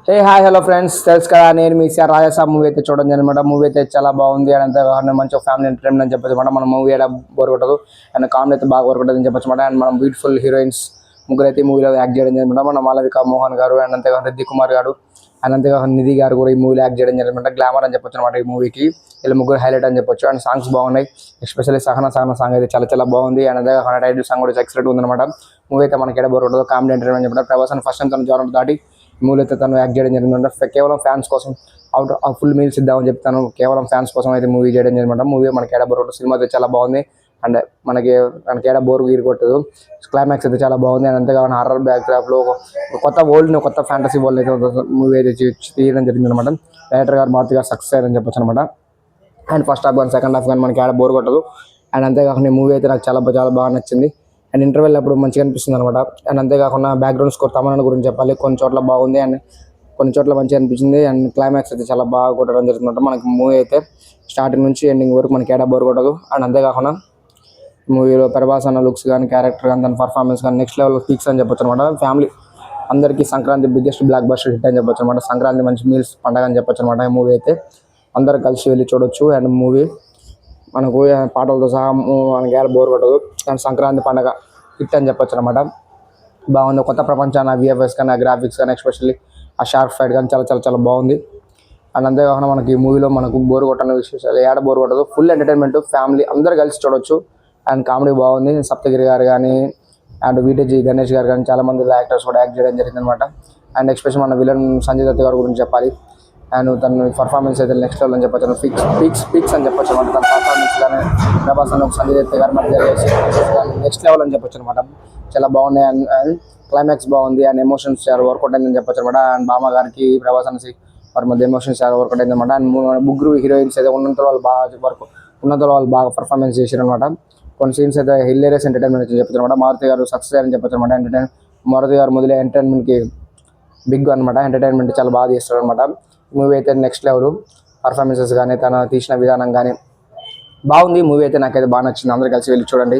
Hi hello friends, తెలుసు కదా నేను మీ సార్ రాజాసాబ్ మూవీ అయితే చూడడం అనమాట. మూవీ అయితే చాలా బాగుంది అండ్ అంతే మంచి ఫ్యామిలీ ఎంటర్టైన్మెంట్ అని చెప్పచ్చు అనమాట. మన మూవీ అయితే బోర్ కొట్టదు అండ్ కామెడీ అయితే బాగా బోర్ కొట్టదు అని చెప్పచ్చు అనమాట. అండ్ మనం బ్యూటిఫుల్ హీరోయిన్స్ ముగ్గురు అయితే మూవీలో యాక్ట్ చేయడం అనమాట. మన మాలవిక మోహన్ గారు అండ్ అంతేకాకుండా రిద్ది కుమార్ గారు అండ్ అంతేకాకుండా నిధి గారు కూడా ఈ మూవీలో యాక్ట్ చేయడం జరిగిందన్నమాట. గ్లామర్ అని చెప్పొచ్చు అనమాట ఈ మూవీకి. ఇలా ముగ్గురు హైలైట్ అని చెప్పొచ్చు. అండ్ సాంగ్స్ బాగున్నాయి, ఎస్పెషల్లీ సహన సాంగ్ అయితే చాలా చాలా బాగుంది. అండ్ అంతేకాకుండా టైటిల్ సాంగ్ కూడా ఎక్సలెంట్ ఉందన్నమాట. మూవీ అయితే మనకి ఎక్కడ బోర్ కొట్టదు, కామెడీ ఎంటర్టైన్మెంట్ చెప్పిన ప్రభాస్ అని ఫస్ట్ టైం తను జ్వరం దాటి మూవీలో అయితే తను యాక్ట్ చేయడం జరిగిందంటే కేవలం ఫ్యాన్స్ కోసం అవుట్ ఫుల్ మీల్స్ ఇద్దామని చెప్తాను. కేవలం ఫ్యాన్స్ కోసం అయితే మూవీ చేయడం జరిగిందంట. మూవీ మనకి ఏడా బోర్ కొట్టదు, సినిమా అయితే చాలా బాగుంది అండ్ మనకి ఏడా బోర్ గీరు కొట్టదు. క్లైమాక్స్ అయితే చాలా బాగుంది అండ్ అంతేకాకుండా హర్రర్ బ్యాక్డ్రాప్లో కొత్త కొత్త ఫ్యాంటసీ వరల్డ్ అయితే మూవీ అయితే తీయడం జరిగింది అనమాట. డైరెక్టర్ గారు మారుతి గారు సక్సెస్ అయ్యారని చెప్పొచ్చు అనమాట. అండ్ ఫస్ట్ హాఫ్ కానీ సెకండ్ హాఫ్ కానీ మనకి ఏడా బోర్ కొట్టదు. అండ్ అంతేకాకుండా మూవీ అయితే నాకు చాలా చాలా బాగా నచ్చింది. అండ్ ఇంటర్వెల్ అప్పుడు మంచిగా అనిపిస్తుంది అనమాట. అండ్ అంతేకాకుండా బ్యాక్గ్రౌండ్ స్కోర్ తమన్ గురించి చెప్పాలి, కొన్ని చోట్ల బాగుంది అండ్ కొన్ని చోట్ల మంచిగా అనిపించింది. అండ్ క్లైమాక్స్ అయితే చాలా బాగా కొట్టడం జరుగుతుందంట. మనకి మూవీ అయితే స్టార్టింగ్ నుంచి ఎండింగ్ వరకు మనకి ఏడా బోర్ కొట్టదు. అండ్ అంతేకాకుండా మూవీలో ప్రభాస్ అన్న లుక్స్ కానీ క్యారెక్టర్ కానీ దాని పర్ఫార్మెన్స్ కానీ నెక్స్ట్ లెవెల్ పీక్స్ అని చెప్పొచ్చు అనమాట. ఫ్యామిలీ అందరికీ Sankranti biggest block buster hit అని చెప్పొచ్చు అనమాట. సంక్రాంతి మంచి మీల్స్ పండగ అని చెప్పొచ్చు అనమాట. ఈ మూవీ అయితే అందరు కలిసి వెళ్ళి చూడొచ్చు. అండ్ మూవీ మనకు పాటలతో సహా మనకి ఏడా బోర్ కొట్టదు. అండ్ సంక్రాంతి పండగ హిట్ అని చెప్పొచ్చు అనమాట. బాగుంది, కొత్త ప్రపంచాన్ని విఎఫ్ఎక్స్ కానీ గ్రాఫిక్స్ కానీ ఎస్పెషల్లీ ఆ షార్క్ ఫైట్ కానీ చాలా చాలా చాలా బాగుంది. అండ్ అంతేకాకుండా మనకి ఈ మూవీలో మనకు బోర్ కొట్టని విశేషాలు ఏడ బోర్ కొట్టదు. ఫుల్ ఎంటర్టైన్మెంట్, ఫ్యామిలీ అందరు కలిసి చూడొచ్చు. అండ్ కామెడీ బాగుంది. సప్తగిరి గారు కానీ అండ్ వీటేజీ గణేష్ గారు కానీ చాలా మంది యాక్టర్స్ కూడా యాక్ట్ చేయడం జరిగింది అనమాట. అండ్ ఎస్పెషల్ మన విలన్ సంజయ్ దత్ గారి గురించి చెప్పాలి. అండ్ తన పర్ఫార్మెన్స్ అయితే నెక్స్ట్ లెవెల్ అని చెప్పొచ్చు. పీక్స్ అని చెప్పొచ్చు అనమాట. తన పర్ఫార్మెన్స్ కానీ ప్రభాస్ అన్న సంజయ్ దత్ గారి మధ్య నెక్స్ట్ లెవెల్ అని చెప్పొచ్చు అనమాట. చాలా బాగున్నాయి అండ్ క్లైమాక్స్ బాగుంది అండ్ ఎమోషన్స్ చాలా వర్కౌట్ అయిందని చెప్పొచ్చు అనమాట. అండ్ బామ్మ గారికి ప్రభాస్ అనేసి వారి మధ్య ఎమోషన్స్ చాలా వర్కౌట్ అయింది అనమాట. అండ్ ముగ్గురు హీరోయిన్స్ అయితే ఉన్నంతలో వాళ్ళు బాగా పర్ఫార్మెన్స్ చేశారు అనమాట. కొన్ని సీన్స్ అయితే హిల్లేరియస్ ఎంటర్టైన్మెంట్ అని చెప్పొచ్చు అనమాట. మారుతి గారు సక్సెస్ అని చెప్పొచ్చు అనమాట. మారుతి గారు మొదలే ఎంటర్టైన్మెంట్కి బిగ్ అనమాట. ఎంటర్టైన్మెంట్ చాలా బాగా చేస్తారు అనమాట. మూవీ అయితే నెక్స్ట్ లెవెల్ పర్ఫార్మెన్సెస్ కానీ తను తీసిన విధానం కానీ బాగుంది. మూవీ అయితే నాకైతే బాగా నచ్చింది. అందరూ కలిసి వెళ్ళి చూడండి.